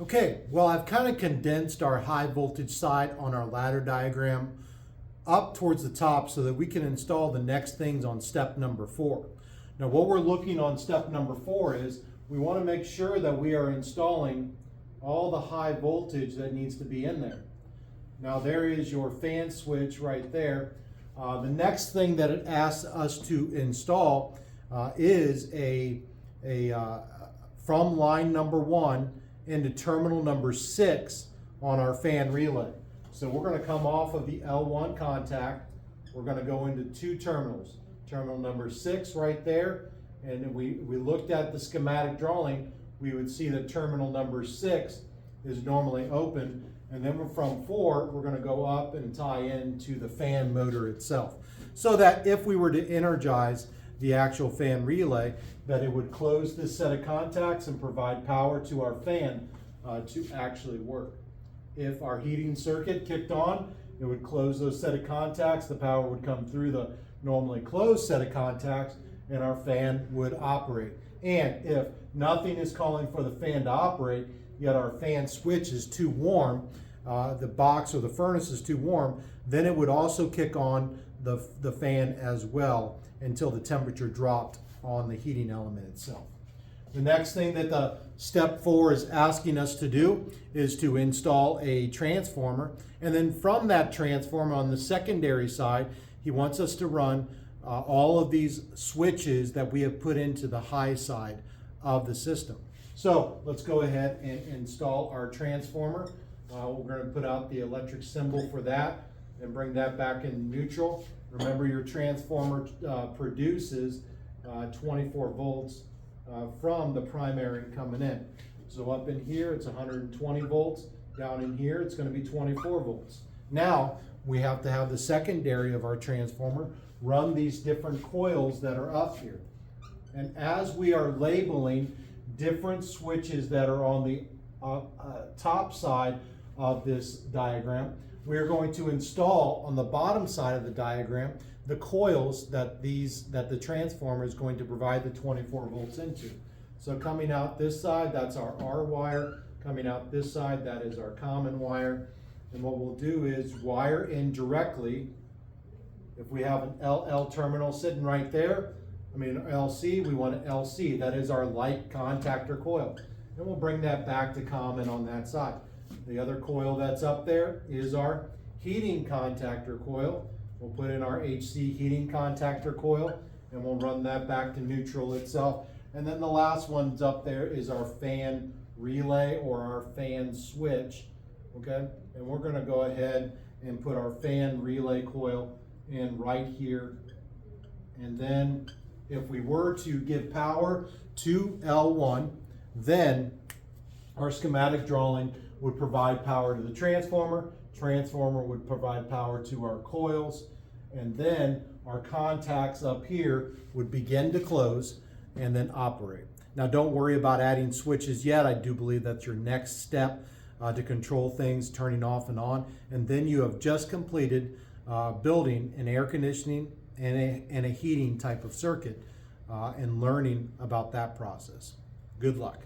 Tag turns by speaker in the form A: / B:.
A: Okay, well, I've kind of condensed our high voltage side on our ladder diagram up towards the top so that we can install the next things on step number 4. Now, what we're looking on step number 4 is we want to make sure that we are installing all the high voltage that needs to be in there. Now, there is your fan switch right there. The next thing that it asks us to install is from line number 1 into terminal number 6 on our fan relay. So we're going to come off of the L1 contact. We're going to go into 2 terminals. Terminal number 6 right there, and we looked at the schematic drawing. We would see that terminal number 6 is normally open, and then from 4 we're going to go up and tie into the fan motor itself, so that if we were to energize the actual fan relay, that it would close this set of contacts and provide power to our fan to actually work. If our heating circuit kicked on, it would close those set of contacts, the power would come through the normally closed set of contacts, and our fan would operate. And if nothing is calling for the fan to operate, yet our fan switch is too warm, the box or the furnace is too warm, then it would also kick on the fan as well until the temperature dropped on the heating element itself. The next thing that the step 4 is asking us to do is to install a transformer, and then from that transformer on the secondary side, he wants us to run all of these switches that we have put into the high side of the system. So let's go ahead and install our transformer. We're going to put out the electric symbol for that and bring that back in neutral. Remember, your transformer produces 24 volts from the primary coming in. So up in here it's 120 volts, down in here it's going to be 24 volts. Now we have to have the secondary of our transformer run these different coils that are up here. And as we are labeling different switches that are on the top side of this diagram, we're going to install on the bottom side of the diagram the coils that the transformer is going to provide the 24 volts into. So coming out this side, that's our R wire. Coming out this side, that is our common wire. And what we'll do is wire in directly. If we have an LL terminal sitting right there, LC, we want an LC. That is our light contactor coil. And we'll bring that back to common on that side. The other coil that's up there is our heating contactor coil. We'll put in our HC heating contactor coil, and we'll run that back to neutral itself. And then the last one's up there is our fan relay or our fan switch, okay? And we're gonna go ahead and put our fan relay coil in right here. And then if we were to give power to L1, then our schematic drawing would provide power to the transformer. Transformer would provide power to our coils, and then our contacts up here would begin to close and then operate. Now, don't worry about adding switches yet. I do believe that's your next step to control things turning off and on, and then you have just completed building an air conditioning and a heating type of circuit and learning about that process. Good luck.